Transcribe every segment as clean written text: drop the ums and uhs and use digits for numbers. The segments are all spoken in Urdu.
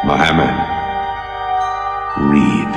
Muhammad, read.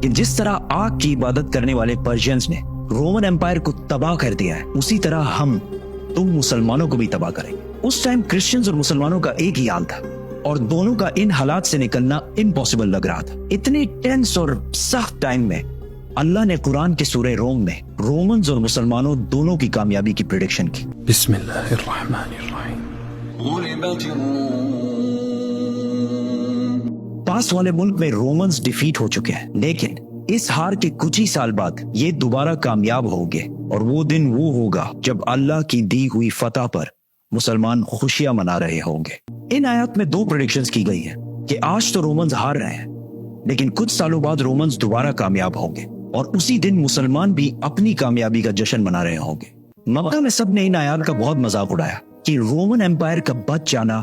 کہ جس طرح آگ کی عبادت کرنے والے پرشینز نے رومن امپائر کو تباہ کر دیا ہے، اسی طرح تم مسلمانوں کو بھی تباہ کریں گے۔ اس ٹائم کرسچنز اور مسلمانوں کا ایک ہی حال تھا اور دونوں کا ان حالات سے نکلنا امپاسبل لگ رہا تھا۔ اتنے ٹینس اور سخت ٹائم میں اللہ نے قرآن کے سورہ روم میں رومنز اور مسلمانوں دونوں کی کامیابی کی پریڈکشن کی۔ بسم اللہ الرحمن الرحیم۔ پاس والے ملک میں رومنز ڈیفیٹ ہو چکے ہیں، لیکن اس ہار کے کچھ ہی سال بعد یہ دوبارہ کامیاب ہوگے، اور وہ دن وہ ہوگا جب اللہ کی دی ہوئی فتح پر مسلمان خوشیاں منا رہے ہوں گے۔ ان آیات میں دو پریڈکشنز کی گئی ہیں کہ آج تو رومنز ہار رہے ہیں، لیکن کچھ سالوں بعد رومنز دوبارہ کامیاب ہوں گے، اور اسی دن مسلمان بھی اپنی کامیابی کا جشن منا رہے ہوں گے۔ مکہ میں سب نے ان آیات کا بہت مذاق اڑایا کہ رومن امپائر کا بچ جانا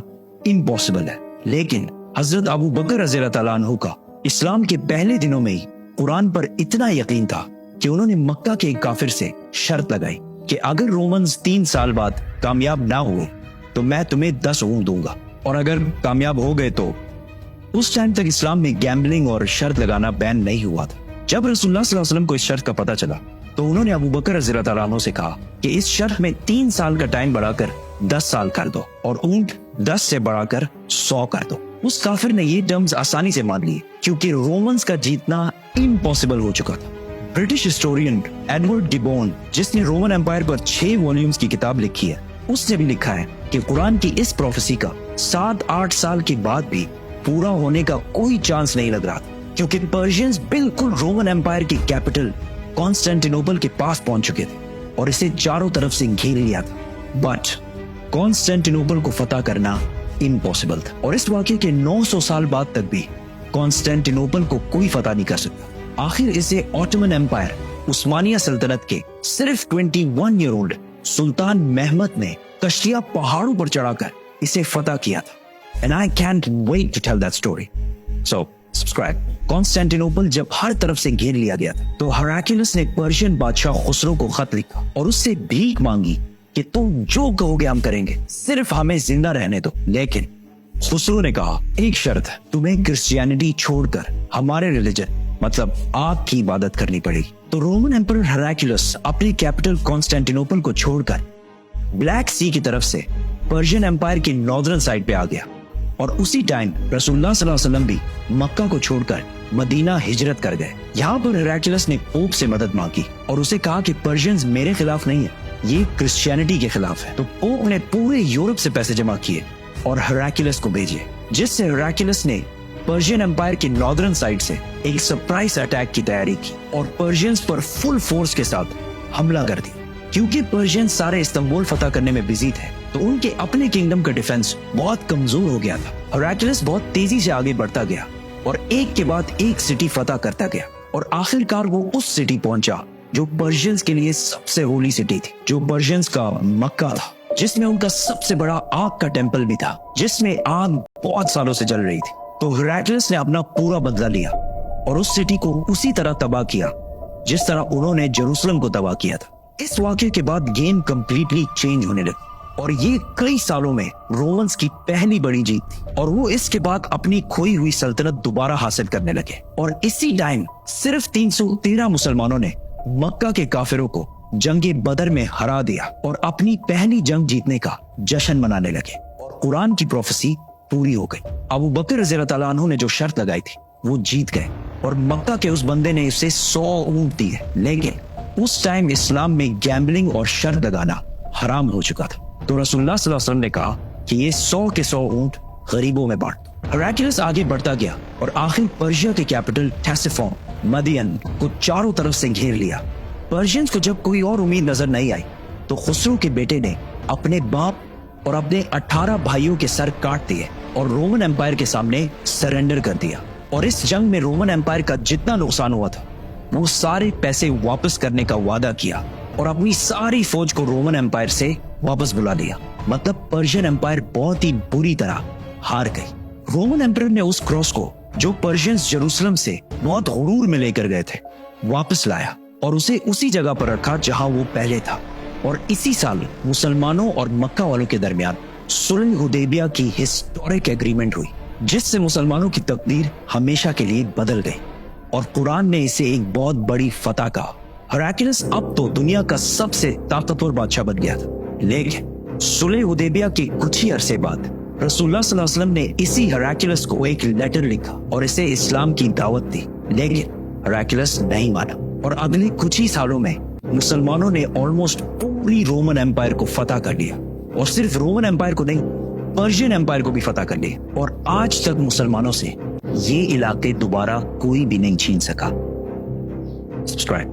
امپاسبل ہے، لیکن حضرت ابو بکر رضی اللہ تعالیٰ عنہ کا اسلام کے پہلے دنوں میں ہی قرآن پر اتنا یقین تھا کہ انہوں نے مکہ کے ایک کافر سے شرط لگائی کہ اگر رومنز 3 سال بعد کامیاب نہ ہوئے تو میں تمہیں 10 اونٹ دوں گا، اور اگر کامیاب ہو گئے تو اس ٹائم تک اسلام میں گیمبلنگ اور شرط لگانا بین نہیں ہوا تھا۔ جب رسول اللہ صلی اللہ علیہ وسلم کو اس شرط کا پتہ چلا تو انہوں نے ابو بکر رضی اللہ تعالیٰ عنہ سے کہا کہ اس شرط میں 3 سال کا ٹائم بڑھا کر 10 سال کر دو، اور اونٹ 10 سے بڑھا کر 100 کر دو۔ اس کافر نے یہ ٹرمز آسانی سے مان لیے کیونکہ رومنز کا جیتنا امپاسبل ہو چکا تھا۔ برٹش ہسٹورین ایڈورڈ ڈیبون، جس نے رومن امپائر پر 6 والیومز کی کتاب لکھی ہے، اس نے بھی لکھا ہے کہ قرآن کی اس پروفیسی کا 7-8 سال کے بعد بھی پورا ہونے کا کوئی چانس نہیں لگ رہا تھا، کیونکہ پرشینز بالکل رومن امپائر کی کیپٹل کانسٹینٹینوپل کے پاس پہنچ چکے تھے اور اسے چاروں طرف سے گھیر لیا تھا، بٹ کانسٹینٹینوپل کو فتح کرنا امپاسبل تھا، اور اس واقعے کے 900 سال بعد تک بھی کانسٹینٹینوپل کو کوئی فتح نہیں کر سکتا۔ آخر اسے آٹومن امپائر عثمانیہ سلطنت کے صرف 21 ایئر اولڈ سلطان محمد نے کشتیاں پہاڑوں پر چڑھا کر اسے فتح کیا تھا۔ And I can't wait to tell that story. So, subscribe. کانسٹینٹینوپل جب ہر طرف سے گھیر لیا گیا تھا تو ہراکلیس نے پرشین بادشاہ خسرو کو خط لکھا اور اس سے بھیک مانگی کہ تم جو کہو گے ہم کریں گے، صرف ہمیں زندہ رہنے دو۔ لیکن خسرو نے کہا ایک شرط ہے، تمہیں کرسچینٹی چھوڑ کر ہمارے ریلیجن مطلب آگ کی عبادت کرنی پڑے گی۔ تو رومن ایمپرر ہراکلیس اپنی کیپٹل کانسٹینٹینوپل کو چھوڑ کر بلیک سی کی طرف سے پرشین امپائر کی ناردرن سائڈ پہ آ گیا، اور اسی ٹائم رسول اللہ صلی اللہ علیہ وسلم بھی مکہ کو چھوڑ کر مدینہ ہجرت کر گئے۔ یہاں پر ہراکلیس نے پوپ سے مدد مانگی اور اسے کہا کہ پرشینز میرے خلاف نہیں ہے، یہ کرسچینٹی کے خلاف ہے۔ تو پوپ نے پورے یورپ سے پیسے جمع کیے اور ہراکلیس کو بھیجے، جس سے ہراکلیس نے پرشین امپائر کی ناردرن سائڈ سے ایک سرپرائز اٹیک کی تیاری کی اور پرشینز پر فل فورس کے ساتھ حملہ کر دیا۔ کیونکہ پرشین سارے استنبول فتح کرنے میں بزی تھے تو ان کے اپنے کنگڈم کا ڈیفنس بہت کمزور ہو گیا تھا۔ ہراکلیس بہت تیزی سے آگے بڑھتا گیا اور ایک کے بعد ایک سٹی فتح کرتا گیا، اور آخر کار وہ اس سٹی پہنچا جو پرشینز کے لیے سب سے ہولی سٹی تھی، جو پرشینز کا مکہ تھا، جس میں ان کا سب سے بڑا آگ کا ٹیمپل بھی تھا، جس میں آگ بہت سالوں سے جل رہی تھی۔ تو ہراکلیس نے اپنا پورا بدلہ لیا اور اس سٹی کو اسی طرح تباہ کیا جس طرح انہوں نے جیروسلم کو تباہ کیا تھا۔ اس واقعے کے بعد گیم کمپلیٹلی چینج ہونے لگی اور یہ کئی سالوں میں رومنز کی پہلی بڑی جیت تھی، اور وہ اس کے بعد اپنی کھوئی ہوئی سلطنت دوبارہ حاصل کرنے لگے۔ اور اسی ٹائم صرف 313 مسلمانوں نے مکہ کے کافروں کو جنگ بدر میں ہرا دیا اور اپنی پہلی جنگ جیتنے کا جشن منانے لگے، اور قرآن کی پروفیسی پوری ہو گئی۔ ابو بکر رضی اللہ تعالیٰ عنہ نے جو شرط لگائی تھی وہ جیت گئے، اور مکہ کے اس بندے نے اسے 100 اونٹ دیے، لیکن اس ٹائم اسلام میں گیمبلنگ اور شرط لگانا حرام ہو چکا تھا۔ تو رسول اللہ صلی اللہ علیہ وسلم نے کہا کہ یہ 100 کے 100 اونٹ غریبوں میں بانٹ دو۔ ہراکلیس آگے بڑھتا گیا اور آخر پرشیا کے کیپٹل ٹیسیفون مدین کو چاروں طرف سے گھیر لیا۔ پرشینز کو جب کوئی اور امید نظر نہیں آئی تو خسرو کے بیٹے نے اپنے باپ اور اپنے 18 بھائیوں کے سر کاٹ دیے اور رومن امپائر کے سامنے سرنڈر کر دیا، اور اس جنگ میں رومن امپائر کا جتنا نقصان ہوا تھا وہ سارے پیسے واپس کرنے کا وعدہ کیا اور اپنی ساری فوج کو رومن امپائر سے واپس بلا لیا۔ مطلب پرشین امپائر بہت ہی بری طرح ہار گئی۔ رومن امپائر نے اس کراس کو جو پرشینز جیروسلم سے بہت غرور میں لے کر گئے تھے واپس لایا اور اسے اسی جگہ پر رکھا جہاں وہ پہلے تھا، اور اسی سال مسلمانوں اور مکہ والوں کے درمیان صلح حدیبیہ کی ہسٹورک ایگریمنٹ ہوئی، جس سے مسلمانوں کی تقدیر ہمیشہ کے لیے بدل گئی اور قرآن نے اسے ایک بہت بڑی فتح کہا. ہراکلس اب تو دنیا کا سب سے طاقتور بادشاہ بن گیا تھا. لیکن صلح حدیبیہ کے کچھ ہی عرصے بعد رسول اللہ صلی اللہ علیہ وسلم نے اسی ہراکلس کو ایک لیٹر لکھا اور اسے اسلام کی دعوت دی. لیکن ہراکلس نہیں مانا اور اگلے کچھ ہی سالوں میں مسلمانوں نے آلموسٹ پوری رومن ایمپائر کو فتح کر لیا. اور صرف رومن ایمپائر کو نہیں، پرشین ایمپائر کو بھی فتح کر لیا. اور آج تک مسلمانوں سے یہ علاقے دوبارہ کوئی بھی نہیں چھین سکا. سبسکرائب.